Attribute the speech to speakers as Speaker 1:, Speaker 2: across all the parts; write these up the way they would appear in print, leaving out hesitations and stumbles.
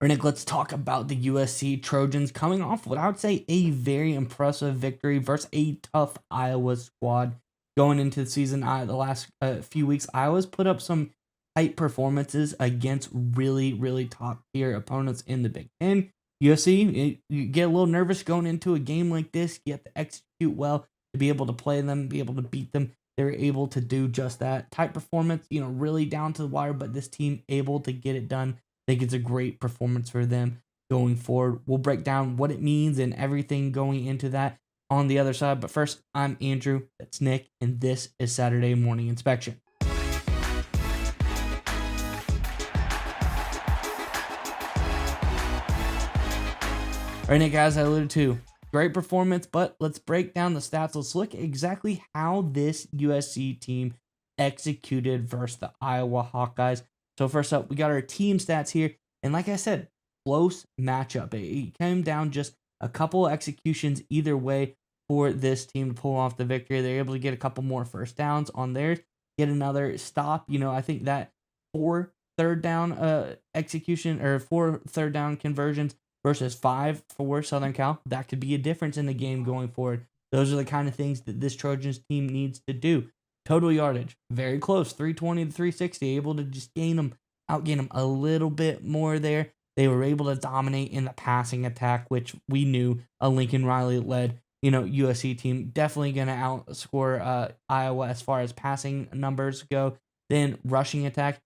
Speaker 1: All right, Nick, let's talk about the USC Trojans coming off what I would say a very impressive victory versus a tough Iowa squad going into the season. The last few weeks, Iowa's put up some tight performances against really, really top tier opponents in the Big Ten. USC, you get a little nervous going into a game like this. You have to execute well to be able to play them, be able to beat them. They're able to do just that. Tight performance, really down to the wire, but this team able to get it done. I think it's a great performance for them going forward. We'll break down what it means and everything going into that on the other side. But first, I'm Andrew, that's Nick, and this is Saturday Morning Inspection. All right, Nick, as I alluded to, great performance, but let's break down the stats. Let's look at exactly how this USC team executed versus the Iowa Hawkeyes. So first up, we got our team stats here. And like I said, close matchup. It came down just a couple executions either way for this team to pull off the victory. They're able to get a couple more first downs on theirs, get another stop. I think that 4 third down execution or 4 third down conversions versus 5 for Southern Cal, that could be a difference in the game going forward. Those are the kind of things that this Trojans team needs to do. Total yardage, very close, 320 to 360, able to just outgain them a little bit more there. They were able to dominate in the passing attack, which we knew a Lincoln Riley-led, USC team definitely going to outscore Iowa as far as passing numbers go. Then rushing attack,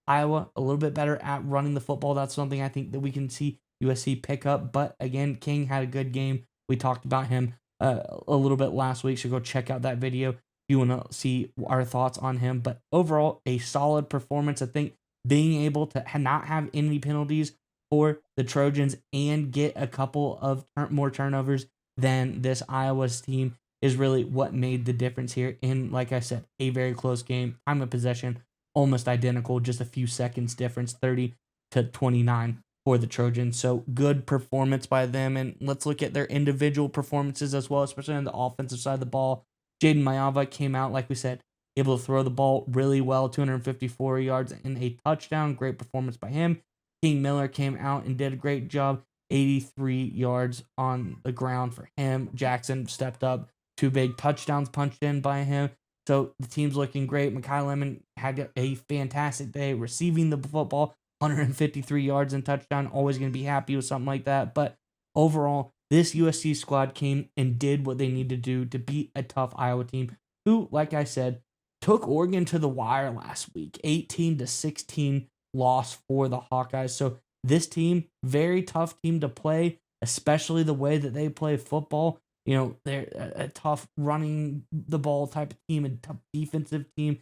Speaker 1: Iowa a little bit better at running the football. That's something I think that we can see USC pick up. But again, King had a good game. We talked about him a little bit last week, so go check out that video you want to see our thoughts on him. But overall, a solid performance. I think being able to not have any penalties for the Trojans and get a couple of more turnovers than this Iowa's team is really what made the difference here. And like I said, a very close game. Time of possession, almost identical, just a few seconds difference, 30 to 29 for the Trojans. So good performance by them. And let's look at their individual performances as well, especially on the offensive side of the ball. Jaden Mayava came out, like we said, able to throw the ball really well, 254 yards and a touchdown. Great performance by him. King Miller came out and did a great job, 83 yards on the ground for him. Jackson stepped up, 2 big touchdowns punched in by him. So the team's looking great. Mekhi Lemon had a fantastic day receiving the football, 153 yards and touchdown. Always going to be happy with something like that. But overall, this USC squad came and did what they needed to do to beat a tough Iowa team who, like I said, took Oregon to the wire last week, 18-16 loss for the Hawkeyes. So this team, very tough team to play, especially the way that they play football. They're a tough running the ball type of team and tough defensive team.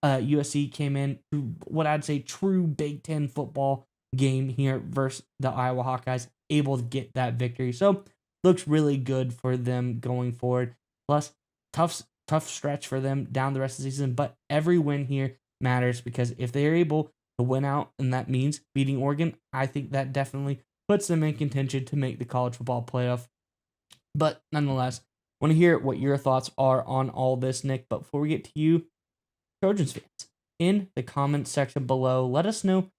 Speaker 1: USC came in to what I'd say true Big Ten football game here versus the Iowa Hawkeyes, able to get that victory. So looks really good for them going forward. Plus, tough stretch for them down the rest of the season, but every win here matters because if they're able to win out, and that means beating Oregon, I think that definitely puts them in contention to make the college football playoff. But nonetheless, want to hear what your thoughts are on all this, Nick. But before we get to you, Trojans fans, in the comments section below, let us know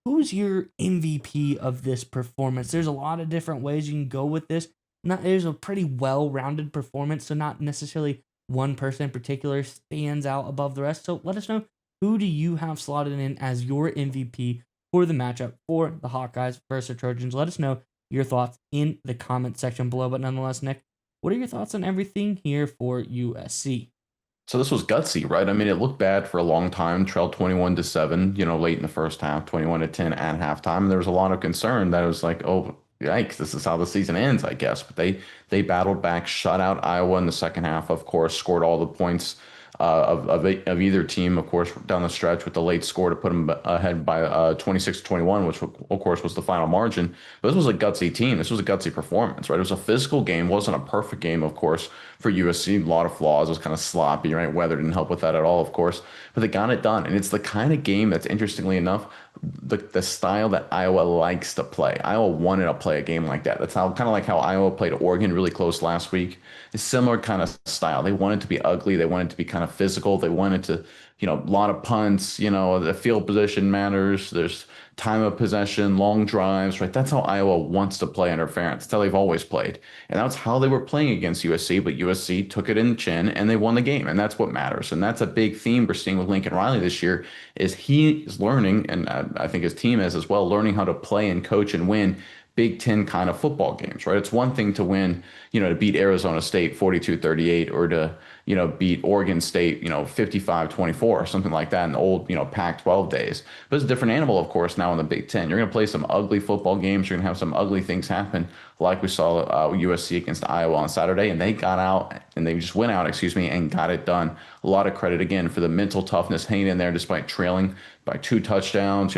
Speaker 1: who's your MVP of this performance. There's a lot of different ways you can go with this. There's a pretty well-rounded performance, so not necessarily one person in particular stands out above the rest. So let us know, who do you have slotted in as your MVP for the matchup for the Hawkeyes versus the Trojans? Let us know your thoughts in the comment section below. But nonetheless, Nick, what are your thoughts on everything here for USC?
Speaker 2: So this was gutsy, right? I mean, it looked bad for a long time, trailed 21-7, late in the first half, 21-10 at halftime. And there was a lot of concern that it was like, oh, yikes, this is how the season ends, I guess. But they battled back, shut out Iowa in the second half, of course, scored all the points of either team, of course, down the stretch with the late score to put them ahead by 26-21, which of course was the final margin. But this was a gutsy team. This was a gutsy performance, right? It was a physical game. Wasn't a perfect game, of course, for USC. A lot of flaws. It was kind of sloppy, right? Weather didn't help with that at all, of course. But they got it done. And it's the kind of game that's, interestingly enough, the style that Iowa likes to play. Iowa wanted to play a game like that. That's how, kind of like how Iowa played Oregon really close last week. It's similar kind of style. They wanted to be ugly. They wanted to be kind of physical. They wanted to a lot of punts, the field position matters. There's time of possession, long drives, right? That's how Iowa wants to play interference. That's how they've always played. And that's how they were playing against USC, but USC took it in the chin and they won the game. And that's what matters. And that's a big theme we're seeing with Lincoln Riley this year is he is learning, and I think his team is as well, learning how to play and coach and win Big Ten kind of football games, right? It's one thing to win, to beat Arizona State 42-38 or to, beat Oregon State, 55-24 or something like that in the old, Pac-12 days. But it's a different animal, of course, now in the Big Ten. You're going to play some ugly football games. You're going to have some ugly things happen, like we saw USC against Iowa on Saturday, and they got out and they just went out, and got it done. A lot of credit again for the mental toughness, hanging in there despite trailing by 2 touchdowns.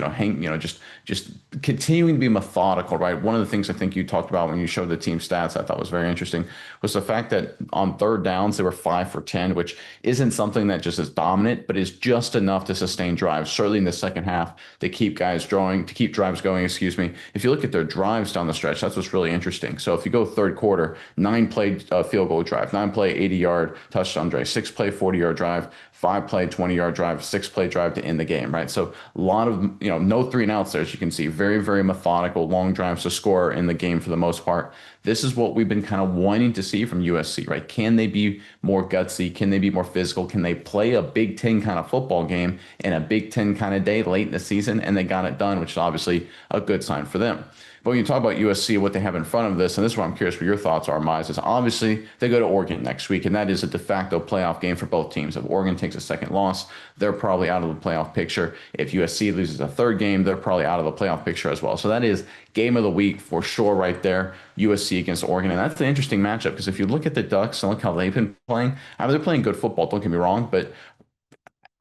Speaker 2: Just continuing to be methodical, right? One of the things I think you talked about when you showed the team stats I thought was very interesting was the fact that on third downs they were 5 for 10, which isn't something that just is dominant, but is just enough to sustain drives. Certainly in the second half, they keep drives going. If you look at their drives down the stretch, that's what's really interesting. So if you go third quarter, 9-play field goal drive, 9-play 80-yard touchdown drive, 6-play 40-yard drive, 5-play 20-yard drive, 6-play drive to end the game, right? So a lot of, no 3 and outs there, as you can see. Very, very methodical, long drives to score in the game for the most part. This is what we've been kind of wanting to see from USC, right? Can they be more gutsy? Can they be more physical? Can they play a Big Ten kind of football game in a Big Ten kind of day late in the season? And they got it done, which is obviously a good sign for them. But when you talk about USC, what they have in front of this, and this is what I'm curious what your thoughts are, Mize, is obviously they go to Oregon next week, and that is a de facto playoff game for both teams. If Oregon takes a second loss, they're probably out of the playoff picture. If USC loses a third game, they're probably out of the playoff picture as well. So that is game of the week for sure right there, USC against Oregon. And that's an interesting matchup because if you look at the Ducks and look how they've been playing, I mean, they're playing good football, don't get me wrong, but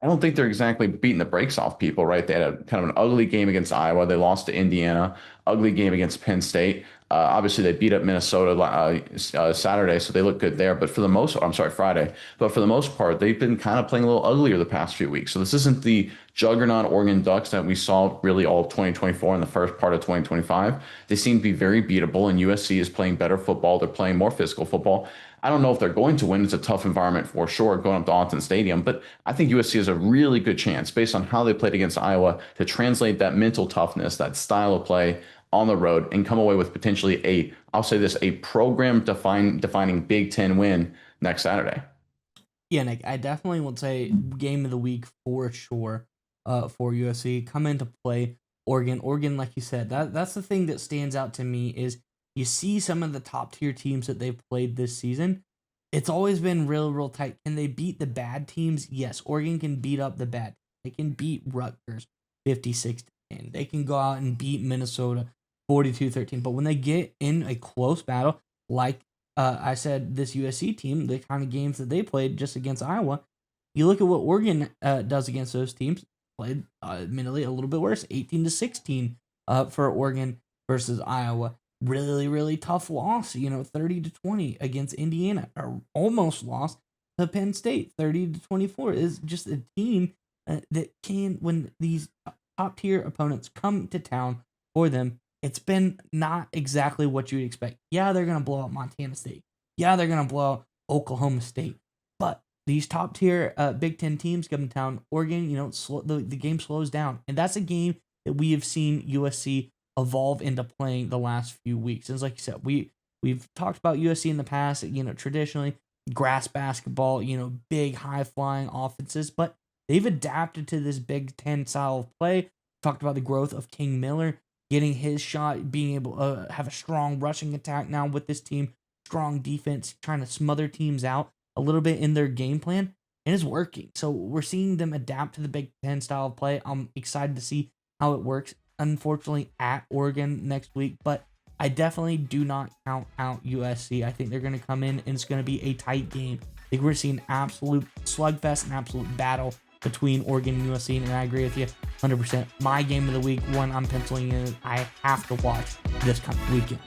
Speaker 2: I don't think they're exactly beating the brakes off people, right? They had a kind of an ugly game against Iowa. They lost to Indiana, ugly game against Penn State. Obviously, they beat up Minnesota Saturday, so they look good there. But for the most, I'm sorry, Friday. But for the most part, they've been kind of playing a little uglier the past few weeks. So this isn't the juggernaut Oregon Ducks that we saw really all of 2024 and the first part of 2025. They seem to be very beatable, and USC is playing better football. They're playing more physical football. I don't know if they're going to win. It's a tough environment for sure going up to Autzen Stadium, but I think USC has a really good chance based on how they played against Iowa to translate that mental toughness, that style of play on the road and come away with potentially I'll say this, a program defining Big Ten win next Saturday.
Speaker 1: Yeah, Nick, I definitely would say game of the week for sure for USC. Come into play Oregon. Oregon, like you said, that's the thing that stands out to me is you see some of the top tier teams that they've played this season. It's always been real, real tight. Can they beat the bad teams? Yes, Oregon can beat up the bad. They can beat Rutgers 56-10. They can go out and beat Minnesota 42-13. But when they get in a close battle, like I said, this USC team, the kind of games that they played just against Iowa, you look at what Oregon does against those teams, played admittedly a little bit worse, 18-16 for Oregon versus Iowa. Really, really tough loss, 30-20 against Indiana, or almost lost to Penn State, 30-24. Is just a team that can, when these top tier opponents come to town for them, it's been not exactly what you'd expect. Yeah, they're going to blow out Montana State. Yeah, they're going to blow out Oklahoma State. But these top tier Big Ten teams come to town. Oregon, the game slows down. And that's a game that we have seen USC evolve into playing the last few weeks. And like you said, we've talked about USC in the past, traditionally grass basketball, big high flying offenses, but they've adapted to this Big Ten style of play. Talked about the growth of King Miller, getting his shot, being able to have a strong rushing attack now with this team, strong defense, trying to smother teams out a little bit in their game plan, and it's working. So we're seeing them adapt to the Big Ten style of play. I'm excited to see how it works. Unfortunately, at Oregon next week, but I definitely do not count out USC. I think they're going to come in and it's going to be a tight game. I think we're seeing absolute slugfest, an absolute battle between Oregon and USC, and I agree with you 100%. My game of the week, one I'm penciling in, I have to watch this coming weekend.